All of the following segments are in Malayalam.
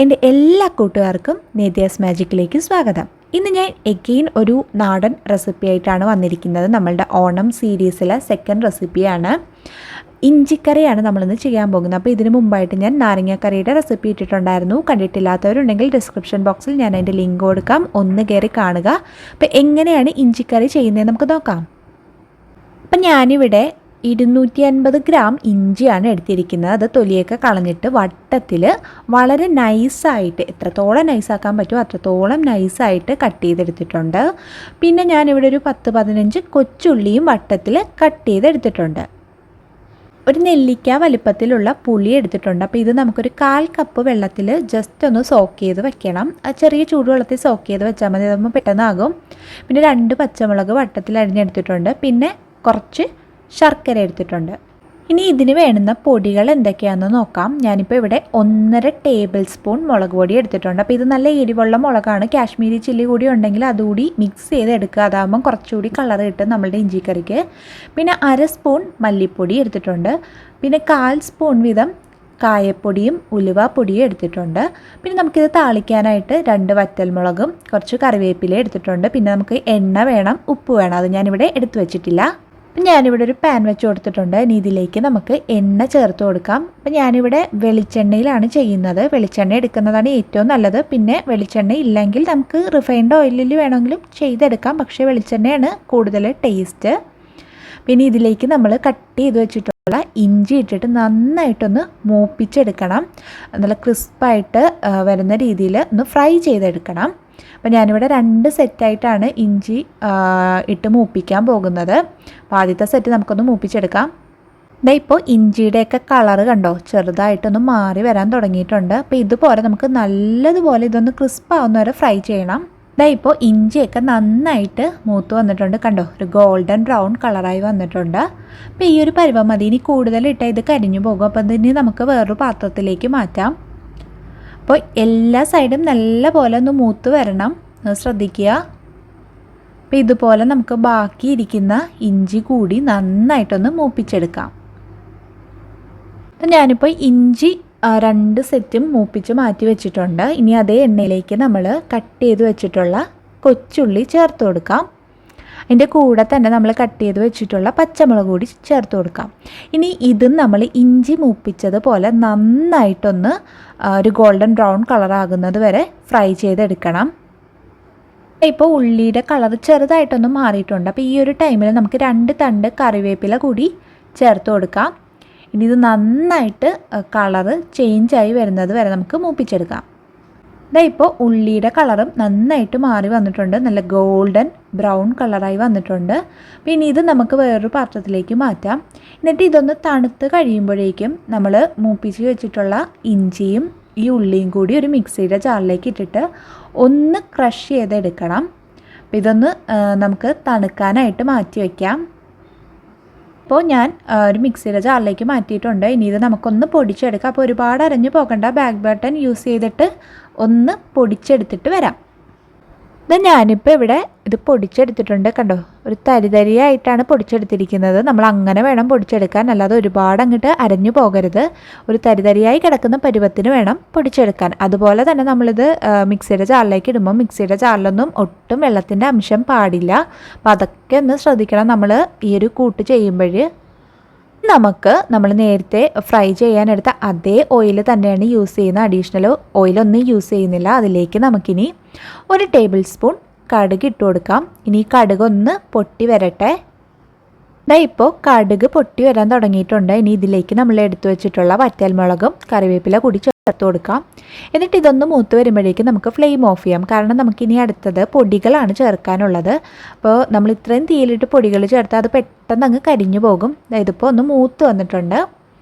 എൻ്റെ എല്ലാ കൂട്ടുകാർക്കും നേത്യാസ് മാജിക്കിലേക്ക് സ്വാഗതം. ഇന്ന് ഞാൻ എഗെയിൻ ഒരു നാടൻ റെസിപ്പി ആയിട്ടാണ് വന്നിരിക്കുന്നത്. നമ്മളുടെ ഓണം സീരീസിലെ സെക്കൻഡ് റെസിപ്പിയാണ്. ഇഞ്ചിക്കറിയാണ് നമ്മളിന്ന് ചെയ്യാൻ പോകുന്നത്. അപ്പോൾ ഇതിന് മുമ്പായിട്ട് ഞാൻ നാരങ്ങക്കറിയുടെ റെസിപ്പി ഇട്ടിട്ടുണ്ടായിരുന്നു. കണ്ടിട്ടില്ലാത്തവരുണ്ടെങ്കിൽ ഡിസ്ക്രിപ്ഷൻ ബോക്സിൽ ഞാൻ അതിൻ്റെ ലിങ്ക് കൊടുക്കാം, ഒന്ന് കയറി കാണുക. അപ്പോൾ എങ്ങനെയാണ് ഇഞ്ചിക്കറി ചെയ്യുന്നത് നമുക്ക് നോക്കാം. അപ്പം ഞാനിവിടെ 250 ഗ്രാം ഇഞ്ചിയാണ് എടുത്തിരിക്കുന്നത്. അത് തൊലിയൊക്കെ കളഞ്ഞിട്ട് വട്ടത്തിൽ വളരെ നൈസായിട്ട്, എത്രത്തോളം നൈസാക്കാൻ പറ്റുമോ അത്രത്തോളം നൈസായിട്ട് കട്ട് ചെയ്തെടുത്തിട്ടുണ്ട്. പിന്നെ ഞാനിവിടെ ഒരു 10-15 കൊച്ചുള്ളിയും വട്ടത്തിൽ കട്ട് ചെയ്തെടുത്തിട്ടുണ്ട്. ഒരു നെല്ലിക്ക വലിപ്പത്തിലുള്ള പുളി എടുത്തിട്ടുണ്ട്. അപ്പോൾ ഇത് നമുക്കൊരു 1/4 കപ്പ് വെള്ളത്തിൽ ജസ്റ്റ് ഒന്ന് സോക്ക് ചെയ്ത് വെക്കണം. ചെറിയ ചൂടുവെള്ളത്തിൽ സോക്ക് ചെയ്ത് വെച്ചാൽ മതി, അതാകുമ്പോൾ പെട്ടെന്നാകും. പിന്നെ 2 പച്ചമുളക് വട്ടത്തിൽ അരിഞ്ഞെടുത്തിട്ടുണ്ട്. പിന്നെ കുറച്ച് ശർക്കര എടുത്തിട്ടുണ്ട്. ഇനി ഇതിന് വേണ്ടുന്ന പൊടികൾ എന്തൊക്കെയാണെന്ന് നോക്കാം. ഞാനിപ്പോൾ ഇവിടെ 1.5 ടേബിൾ സ്പൂൺ മുളക് പൊടി എടുത്തിട്ടുണ്ട്. അപ്പോൾ ഇത് നല്ല എരിവുള്ള മുളകാണ്. കാശ്മീരി ചില്ലി കൂടി ഉണ്ടെങ്കിൽ അതുകൂടി മിക്സ് ചെയ്ത് എടുക്കുക, അതാകുമ്പം കുറച്ചുകൂടി കളർ കിട്ടും നമ്മളുടെ ഇഞ്ചിക്കറിക്ക്. പിന്നെ 1/2 സ്പൂൺ മല്ലിപ്പൊടി എടുത്തിട്ടുണ്ട്. പിന്നെ 1/4 സ്പൂൺ വീതം കായപ്പൊടിയും ഉലുവാപ്പൊടിയും എടുത്തിട്ടുണ്ട്. പിന്നെ നമുക്കിത് താളിക്കാനായിട്ട് 2 വറ്റൽമുളകും കുറച്ച് കറിവേപ്പില എടുത്തിട്ടുണ്ട്. പിന്നെ നമുക്ക് എണ്ണ വേണം, ഉപ്പ് വേണം, അത് ഞാനിവിടെ എടുത്തു വെച്ചിട്ടില്ല. ഞാനിവിടെ ഒരു പാൻ വെച്ച് കൊടുത്തിട്ടുണ്ട്. ഇനി ഇതിലേക്ക് നമുക്ക് എണ്ണ ചേർത്ത് കൊടുക്കാം. അപ്പം ഞാനിവിടെ വെളിച്ചെണ്ണയിലാണ് ചെയ്യുന്നത്. വെളിച്ചെണ്ണ എടുക്കുന്നതാണ് ഏറ്റവും നല്ലത്. പിന്നെ വെളിച്ചെണ്ണ ഇല്ലെങ്കിൽ നമുക്ക് റിഫൈൻഡ് ഓയിലിൽ വേണമെങ്കിലും ചെയ്തെടുക്കാം, പക്ഷേ വെളിച്ചെണ്ണയാണ് കൂടുതൽ ടേസ്റ്റ്. പിന്നെ ഇതിലേക്ക് നമ്മൾ കട്ട് ചെയ്ത് വെച്ചിട്ടുള്ള ഇഞ്ചി ഇട്ടിട്ട് നന്നായിട്ടൊന്ന് മൂപ്പിച്ചെടുക്കണം. നല്ല ക്രിസ്പായിട്ട് വരുന്ന രീതിയിൽ ഒന്ന് ഫ്രൈ ചെയ്തെടുക്കണം. അപ്പോൾ ഞാനിവിടെ 2 സെറ്റായിട്ടാണ് ഇഞ്ചി ഇട്ട് മൂപ്പിക്കാൻ പോകുന്നത്. അപ്പോൾ ആദ്യത്തെ സെറ്റ് നമുക്കൊന്ന് മൂപ്പിച്ചെടുക്കാം. ഇപ്പോൾ ഇഞ്ചിയുടെയൊക്കെ കളറ് കണ്ടോ, ചെറുതായിട്ടൊന്ന് മാറി വരാൻ തുടങ്ങിയിട്ടുണ്ട്. അപ്പോൾ ഇതുപോലെ നമുക്ക് നല്ലതുപോലെ ഇതൊന്ന് ക്രിസ്പാവുന്ന വരെ ഫ്രൈ ചെയ്യണം. ഇപ്പോൾ ഇഞ്ചിയൊക്കെ നന്നായിട്ട് മൂത്ത് വന്നിട്ടുണ്ട്, കണ്ടോ, ഒരു ഗോൾഡൻ ബ്രൗൺ കളറായി വന്നിട്ടുണ്ട്. അപ്പോൾ ഈ ഒരു പരുവം മതി. ഇനി കൂടുതലിട്ടാൽ ഇത് കരിഞ്ഞു പോകും. അപ്പോൾ ഇതിന് നമുക്ക് വേറൊരു പാത്രത്തിലേക്ക് മാറ്റാം. അപ്പോൾ എല്ലാ സൈഡും നല്ല പോലെ ഒന്ന് മൂത്ത് വരണം, ശ്രദ്ധിക്കുക. അപ്പോൾ ഇതുപോലെ നമുക്ക് ബാക്കി ഇരിക്കുന്ന ഇഞ്ചി കൂടി നന്നായിട്ടൊന്ന് മൂപ്പിച്ചെടുക്കാം. അപ്പം ഞാനിപ്പോൾ ഇഞ്ചി 2 സെറ്റും മൂപ്പിച്ച് മാറ്റി വെച്ചിട്ടുണ്ട്. ഇനി അതേ എണ്ണയിലേക്ക് നമ്മൾ കട്ട് ചെയ്ത് വെച്ചിട്ടുള്ള കൊച്ചുള്ളി ചേർത്ത് കൊടുക്കാം. അതിൻ്റെ കൂടെ തന്നെ നമ്മൾ കട്ട് ചെയ്ത് വെച്ചിട്ടുള്ള പച്ചമുളക് കൂടി ചേർത്ത് കൊടുക്കാം. ഇനി ഇതും നമ്മൾ ഇഞ്ചി മൂപ്പിച്ചതുപോലെ നന്നായിട്ടൊന്ന് ഒരു ഗോൾഡൻ ബ്രൗൺ കളറാകുന്നത് വരെ ഫ്രൈ ചെയ്തെടുക്കണം. ഇപ്പോൾ ഉള്ളിയുടെ കളർ ചെറുതായിട്ടൊന്ന് മാറിയിട്ടുണ്ട്. അപ്പോൾ ഈ ഒരു ടൈമിൽ നമുക്ക് 2 തണ്ട് കറിവേപ്പില കൂടി ചേർത്ത് കൊടുക്കാം. ഇനി ഇത് നന്നായിട്ട് കളറ് ചേഞ്ചായി വരുന്നത് വരെ നമുക്ക് മൂപ്പിച്ചെടുക്കാം. ഇപ്പോൾ ഉള്ളിയുടെ കളറും നന്നായിട്ട് മാറി വന്നിട്ടുണ്ട്, നല്ല ഗോൾഡൻ ബ്രൗൺ കളറായി വന്നിട്ടുണ്ട്. പിന്നെ ഇത് നമുക്ക് വേറൊരു പാത്രത്തിലേക്ക് മാറ്റാം. എന്നിട്ട് ഇതൊന്ന് തണുത്ത് കഴിയുമ്പോഴേക്കും നമ്മൾ മൂപ്പിച്ച് വെച്ചിട്ടുള്ള ഇഞ്ചിയും ഈ ഉള്ളിയും കൂടി ഒരു മിക്സിയുടെ ജാറിലേക്ക് ഇട്ടിട്ട് ഒന്ന് ക്രഷ് ചെയ്തെടുക്കണം. അപ്പോൾ ഇതൊന്ന് നമുക്ക് തണുക്കാനായിട്ട് മാറ്റി വയ്ക്കാം. അപ്പോൾ ഞാൻ ഒരു മിക്സിയുടെ ജാറിലേക്ക് മാറ്റിയിട്ടുണ്ട്. ഇനി ഇത് നമുക്കൊന്ന് പൊടിച്ചെടുക്കാം. അപ്പോൾ ഒരുപാട് അരഞ്ഞു പോകണ്ട, ബാക്ക് ബട്ടൺ യൂസ് ചെയ്തിട്ട് ഒന്ന് പൊടിച്ചെടുത്തിട്ട് വരാം. ഇത് ഞാനിപ്പോൾ ഇവിടെ ഇത് പൊടിച്ചെടുത്തിട്ടുണ്ട്, കണ്ടോ, ഒരു തരിതരിയായിട്ടാണ് പൊടിച്ചെടുത്തിരിക്കുന്നത്. നമ്മൾ അങ്ങനെ വേണം പൊടിച്ചെടുക്കാൻ, അല്ലാതെ ഒരുപാട് അങ്ങോട്ട് അരഞ്ഞു പോകരുത്. ഒരു തരിതരിയായി കിടക്കുന്ന പരുവത്തിന് വേണം പൊടിച്ചെടുക്കാൻ. അതുപോലെ തന്നെ നമ്മളിത് മിക്സിയുടെ ജാറിലേക്ക് ഇടുമ്പോൾ മിക്സിയുടെ ജാറിലൊന്നും ഒട്ടും വെള്ളത്തിൻ്റെ അംശം പാടില്ല. അപ്പോൾ അതൊക്കെ ഒന്ന് ശ്രദ്ധിക്കണം നമ്മൾ ഈ ഒരു കൂട്ട് ചെയ്യുമ്പോൾ. നമ്മൾ നേരത്തെ ഫ്രൈ ചെയ്യാനെടുത്ത അതേ ഓയിൽ തന്നെയാണ് യൂസ് ചെയ്യുന്നത്. അഡീഷണൽ ഓയിലൊന്നും യൂസ് ചെയ്യുന്നില്ല. അതിലേക്ക് നമുക്കിനി 1 ടേബിൾ സ്പൂൺ കടുക് ഇട്ട് കൊടുക്കാം. ഇനി കടുക് ഒന്ന് പൊട്ടി വരട്ടെ. ഇപ്പോൾ കടുക് പൊട്ടി വരാൻ തുടങ്ങിയിട്ടുണ്ട്. ഇനി ഇതിലേക്ക് നമ്മൾ എടുത്തു വെച്ചിട്ടുള്ള വറ്റൽമുളകും കറിവേപ്പില കൂടി ചേർത്ത് കൊടുക്കാം. എന്നിട്ട് ഇതൊന്ന് മൂത്ത് വരുമ്പോഴേക്കും നമുക്ക് ഫ്ലെയിം ഓഫ് ചെയ്യാം. കാരണം നമുക്കിനി അടുത്തത് പൊടികളാണ് ചേർക്കാനുള്ളത്. അപ്പോൾ നമ്മൾ ഇത്രയും തീയിലിട്ട് പൊടികൾ ചേർത്താൽ അത് പെട്ടെന്ന് അങ്ങ് കരിഞ്ഞു പോകും. ഇതിപ്പോൾ ഒന്ന് മൂത്ത് വന്നിട്ടുണ്ട്.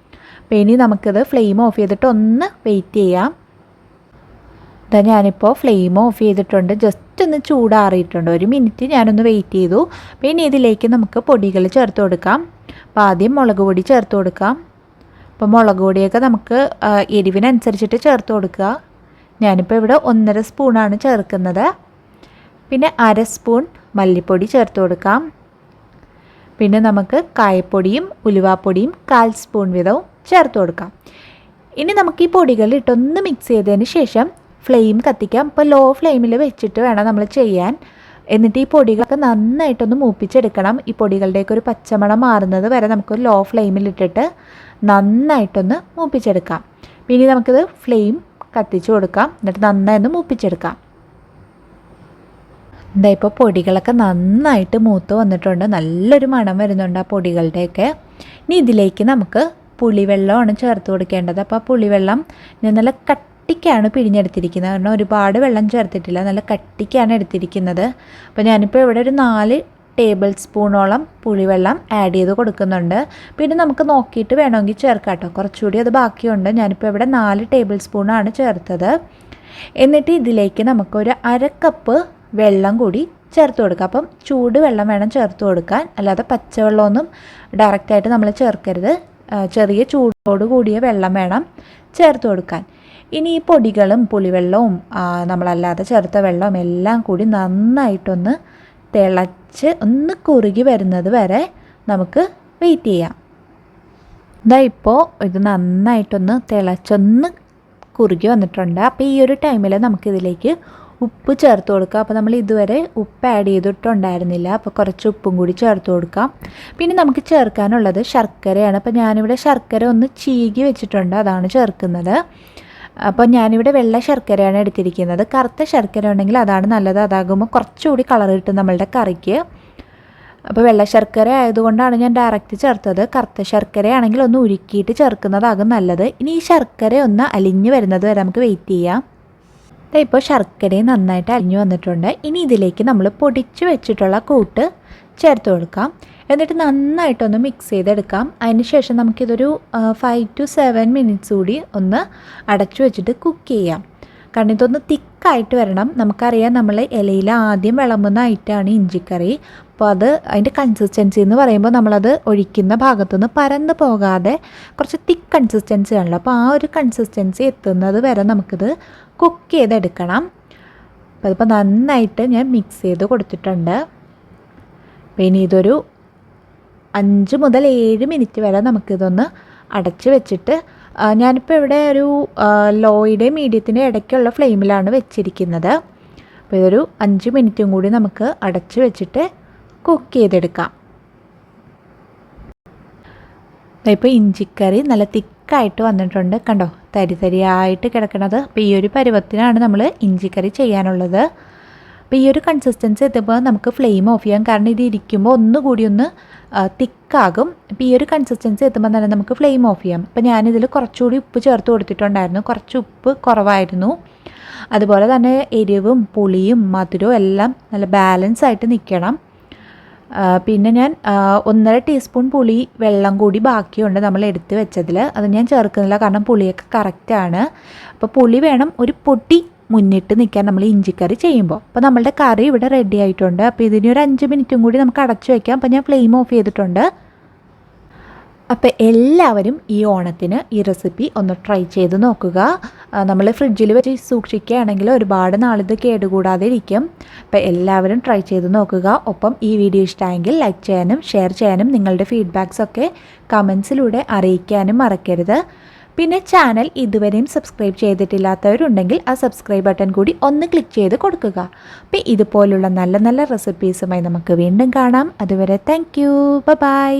അപ്പോൾ ഇനി നമുക്കിത് ഫ്ലെയിം ഓഫ് ചെയ്തിട്ട് ഒന്ന് വെയിറ്റ് ചെയ്യാം. ഞാനിപ്പോൾ ഫ്ലെയിം ഓഫ് ചെയ്തിട്ടുണ്ട്, ജസ്റ്റ് ഒന്ന് ചൂടാറിയിട്ടുണ്ട്. 1 മിനിറ്റ് ഞാനൊന്ന് വെയിറ്റ് ചെയ്തു. പിന്നെ ഇതിലേക്ക് നമുക്ക് പൊടികൾ ചേർത്ത് കൊടുക്കാം. അപ്പോൾ ആദ്യം മുളക് പൊടി ചേർത്ത് കൊടുക്കാം. അപ്പോൾ മുളക് പൊടിയൊക്കെ നമുക്ക് എരിവിനനുസരിച്ചിട്ട് ചേർത്ത് കൊടുക്കുക. ഞാനിപ്പോൾ ഇവിടെ 1.5 സ്പൂണാണ് ചേർക്കുന്നത്. പിന്നെ 1/2 സ്പൂൺ മല്ലിപ്പൊടി ചേർത്ത് കൊടുക്കാം. പിന്നെ നമുക്ക് കായപ്പൊടിയും ഉലുവാപ്പൊടിയും 1/4 സ്പൂൺ വീതവും ചേർത്ത് കൊടുക്കാം. ഇനി നമുക്ക് ഈ പൊടികളിട്ടൊന്ന് മിക്സ് ചെയ്തതിന് ശേഷം ഫ്ലെയിം കത്തിക്കാം. ഇപ്പോൾ ലോ ഫ്ലെയിമിൽ വെച്ചിട്ട് വേണം നമ്മൾ ചെയ്യാൻ. എന്നിട്ട് ഈ പൊടികളൊക്കെ നന്നായിട്ടൊന്ന് മൂപ്പിച്ചെടുക്കണം. ഈ പൊടികളുടെയൊക്കെ ഒരു പച്ചമണം മാറുന്നത് വരെ നമുക്കൊരു ലോ ഫ്ലെയിമിലിട്ടിട്ട് നന്നായിട്ടൊന്ന് മൂപ്പിച്ചെടുക്കാം. പിന്നെ നമുക്കിത് ഫ്ലെയിം കത്തിച്ച് കൊടുക്കാം. എന്നിട്ട് നന്നായി ഒന്ന് മൂപ്പിച്ചെടുക്കാം. എന്താ ഇപ്പോൾ പൊടികളൊക്കെ നന്നായിട്ട് മൂത്ത് വന്നിട്ടുണ്ട്. നല്ലൊരു മണം വരുന്നുണ്ട് ആ പൊടികളുടെയൊക്കെ. ഇനി ഇതിലേക്ക് നമുക്ക് പുളിവെള്ളമാണ് ചേർത്ത് കൊടുക്കേണ്ടത്. അപ്പോൾ ആ പുളിവെള്ളം ഞാൻ നല്ല കട്ടിക്കാണ് പിഴിഞ്ഞെടുത്തിരിക്കുന്നത്. കാരണം ഒരുപാട് വെള്ളം ചേർത്തിട്ടില്ല, നല്ല കട്ടിക്കാണ് എടുത്തിരിക്കുന്നത്. അപ്പോൾ ഞാനിപ്പോൾ ഇവിടെ ഒരു 4 ടേബിൾ സ്പൂണോളം പുളിവെള്ളം ആഡ് ചെയ്ത് കൊടുക്കുന്നുണ്ട്. പിന്നെ നമുക്ക് നോക്കിയിട്ട് വേണമെങ്കിൽ ചേർക്കാം കേട്ടോ. കുറച്ചുകൂടി അത് ബാക്കിയുണ്ട്. ഞാനിപ്പോൾ ഇവിടെ 4 ടേബിൾ സ്പൂണാണ് ചേർത്തത്. എന്നിട്ട് ഇതിലേക്ക് നമുക്കൊരു 1/2 കപ്പ് വെള്ളം കൂടി ചേർത്ത് കൊടുക്കുക. അപ്പം ചൂട് വെള്ളം വേണം ചേർത്ത് കൊടുക്കാൻ, അല്ലാതെ പച്ചവെള്ളമൊന്നും ഡയറക്റ്റായിട്ട് നമ്മൾ ചേർക്കരുത്. ചെറിയ ചൂടോട് കൂടിയ വെള്ളം വേണം ചേർത്ത് കൊടുക്കാൻ. ഇനി ഈ പൊടികളും പുളിവെള്ളവും നമ്മളല്ലാതെ ചേർത്ത വെള്ളവും എല്ലാം കൂടി നന്നായിട്ടൊന്ന് തിളച്ച് ഒന്ന് കുറുകി വരുന്നത് വരെ നമുക്ക് വെയിറ്റ് ചെയ്യാം. ഇതാ ഇപ്പോൾ ഇത് നന്നായിട്ടൊന്ന് തിളച്ചൊന്ന് കുറുകി വന്നിട്ടുണ്ട്. അപ്പോൾ ഈ ഒരു ടൈമിൽ നമുക്കിതിലേക്ക് ഉപ്പ് ചേർത്ത് കൊടുക്കാം. അപ്പോൾ നമ്മൾ ഇതുവരെ ഉപ്പ് ആഡ് ചെയ്തിട്ടുണ്ടായിരുന്നില്ല. അപ്പോൾ കുറച്ച് ഉപ്പും കൂടി ചേർത്ത് കൊടുക്കാം. പിന്നെ നമുക്ക് ചേർക്കാനുള്ളത് ശർക്കരയാണ്. അപ്പോൾ ഞാനിവിടെ ശർക്കര ഒന്ന് ചീകി വെച്ചിട്ടുണ്ട്, അതാണ് ചേർക്കുന്നത്. അപ്പോൾ ഞാനിവിടെ വെള്ള ശർക്കരയാണ് എടുത്തിരിക്കുന്നത്. കറുത്ത ശർക്കര ഉണ്ടെങ്കിൽ അതാണ് നല്ലത്. അതാകുമ്പോൾ കുറച്ചുകൂടി കളർ കിട്ടും നമ്മളുടെ കറിക്ക്. അപ്പോൾ വെള്ള ശർക്കര ആയതുകൊണ്ടാണ് ഞാൻ ഡയറക്റ്റ് ചേർത്തത്. കറുത്ത ശർക്കരയാണെങ്കിൽ ഒന്ന് ഉരുക്കിയിട്ട് ചേർക്കുന്നതാകും നല്ലത്. ഇനി ഈ ശർക്കര ഒന്ന് അലിഞ്ഞ് വരുന്നത് വരെ നമുക്ക് വെയിറ്റ് ചെയ്യാം. ഇപ്പോൾ ശർക്കരയും നന്നായിട്ട് അലിഞ്ഞു വന്നിട്ടുണ്ട്. ഇനി ഇതിലേക്ക് നമ്മൾ പൊടിച്ച് വെച്ചിട്ടുള്ള കൂട്ട് ചേർത്ത് കൊടുക്കാം. എന്നിട്ട് നന്നായിട്ടൊന്ന് മിക്സ് ചെയ്തെടുക്കാം. അതിന് ശേഷം നമുക്കിതൊരു 5 to 7 മിനിറ്റ്സ് കൂടി ഒന്ന് അടച്ചു വെച്ചിട്ട് കുക്ക് ചെയ്യാം. കാരണം ഇതൊന്ന് തിക്കായിട്ട് വരണം. നമുക്കറിയാം നമ്മൾ ഇലയിൽ ആദ്യം വിളമ്പുന്ന ഐറ്റമാണ് ഇഞ്ചിക്കറി. അപ്പോൾ അതിൻ്റെ കൺസിസ്റ്റൻസി എന്ന് പറയുമ്പോൾ നമ്മളത് ഒഴിക്കുന്ന ഭാഗത്തുനിന്ന് പരന്ന് പോകാതെ കുറച്ച് തിക്ക് കൺസിസ്റ്റൻസി ആണല്ലോ. അപ്പോൾ ആ ഒരു കൺസിസ്റ്റൻസി എത്തുന്നത് വരെ നമുക്കിത് കുക്ക് ചെയ്തെടുക്കണം. അപ്പോൾ അതിപ്പോൾ നന്നായിട്ട് ഞാൻ മിക്സ് ചെയ്ത് കൊടുത്തിട്ടുണ്ട്. പിന്നെ ഇതൊരു 5 മുതൽ 7 മിനിറ്റ് വരെ നമുക്കിതൊന്ന് അടച്ച് വെച്ചിട്ട്, ഞാനിപ്പോൾ ഇവിടെ ഒരു ലോയുടെയും മീഡിയത്തിൻ്റെ ഇടയ്ക്കുള്ള ഫ്ലെയിമിലാണ് വെച്ചിരിക്കുന്നത്. അപ്പോൾ ഇതൊരു 5 മിനിറ്റും കൂടി നമുക്ക് അടച്ച് വെച്ചിട്ട് കുക്ക് ചെയ്തെടുക്കാം. ഇപ്പോൾ ഇഞ്ചിക്കറി നല്ല തിക്കായിട്ട് വന്നിട്ടുണ്ട്. കണ്ടോ, തരിതരിയായിട്ട് കിടക്കണത്. അപ്പോൾ ഈ ഒരു പരുവത്തിനാണ് നമ്മൾ ഇഞ്ചിക്കറി ചെയ്യാനുള്ളത്. അപ്പോൾ ഈ ഒരു കൺസിസ്റ്റൻസി എത്തുമ്പോൾ നമുക്ക് ഫ്ലെയിം ഓഫ് ചെയ്യാം. കാരണം ഇത് ഇരിക്കുമ്പോൾ ഒന്നുകൂടി ഒന്ന് തിക്കാകും. അപ്പോൾ ഈ ഒരു കൺസിസ്റ്റൻസി എത്തുമ്പോൾ തന്നെ നമുക്ക് ഫ്ലെയിം ഓഫ് ചെയ്യാം. അപ്പോൾ ഞാനിതിൽ കുറച്ചുകൂടി ഉപ്പ് ചേർത്ത് കൊടുത്തിട്ടുണ്ടായിരുന്നു. കുറച്ച് ഉപ്പ് കുറവായിരുന്നു. അതുപോലെ തന്നെ എരിവും പുളിയും മധുരവും എല്ലാം നല്ല ബാലൻസ് ആയിട്ട് നിൽക്കണം. പിന്നെ ഞാൻ 1.5 ടീസ്പൂൺ പുളി വെള്ളം കൂടി ബാക്കിയുണ്ട് നമ്മൾ എടുത്ത് വെച്ചതിൽ. അത് ഞാൻ ചേർക്കുന്നില്ല, കാരണം പുളിയൊക്കെ കറക്റ്റാണ്. അപ്പോൾ പുളി വേണം ഒരു പൊടി മുന്നിട്ട് നിൽക്കാൻ നമ്മൾ ഇഞ്ചിക്കറി ചെയ്യുമ്പോൾ. അപ്പോൾ നമ്മളുടെ കറി ഇവിടെ റെഡി ആയിട്ടുണ്ട്. അപ്പോൾ ഇതിന് ഒരു 5 മിനിറ്റും കൂടി നമുക്ക് അടച്ചു വയ്ക്കാം. അപ്പോൾ ഞാൻ ഫ്ലെയിം ഓഫ് ചെയ്തിട്ടുണ്ട്. അപ്പോൾ എല്ലാവരും ഈ ഓണത്തിന് ഈ റെസിപ്പി ഒന്ന് ട്രൈ ചെയ്ത് നോക്കുക. നമ്മൾ ഫ്രിഡ്ജിൽ വെച്ച് സൂക്ഷിക്കുകയാണെങ്കിൽ ഒരുപാട് നാളിത് കേടുകൂടാതെ ഇരിക്കും. അപ്പോൾ എല്ലാവരും ട്രൈ ചെയ്ത് നോക്കുക. ഒപ്പം ഈ വീഡിയോ ഇഷ്ടമായെങ്കിൽ ലൈക്ക് ചെയ്യാനും ഷെയർ ചെയ്യാനും നിങ്ങളുടെ ഫീഡ്ബാക്സൊക്കെ കമൻസിലൂടെ അറിയിക്കാനും മറക്കരുത്. പിന്നെ ചാനൽ ഇതുവരെയും സബ്സ്ക്രൈബ് ചെയ്തിട്ടില്ലാത്തവരുണ്ടെങ്കിൽ ആ സബ്സ്ക്രൈബ് ബട്ടൺ കൂടി ഒന്ന് ക്ലിക്ക് ചെയ്ത് കൊടുക്കുക. അപ്പോൾ ഇതുപോലുള്ള നല്ല നല്ല റെസിപ്പീസുമായി നമുക്ക് വീണ്ടും കാണാം. അതുവരെ താങ്ക് യു, ബൈ.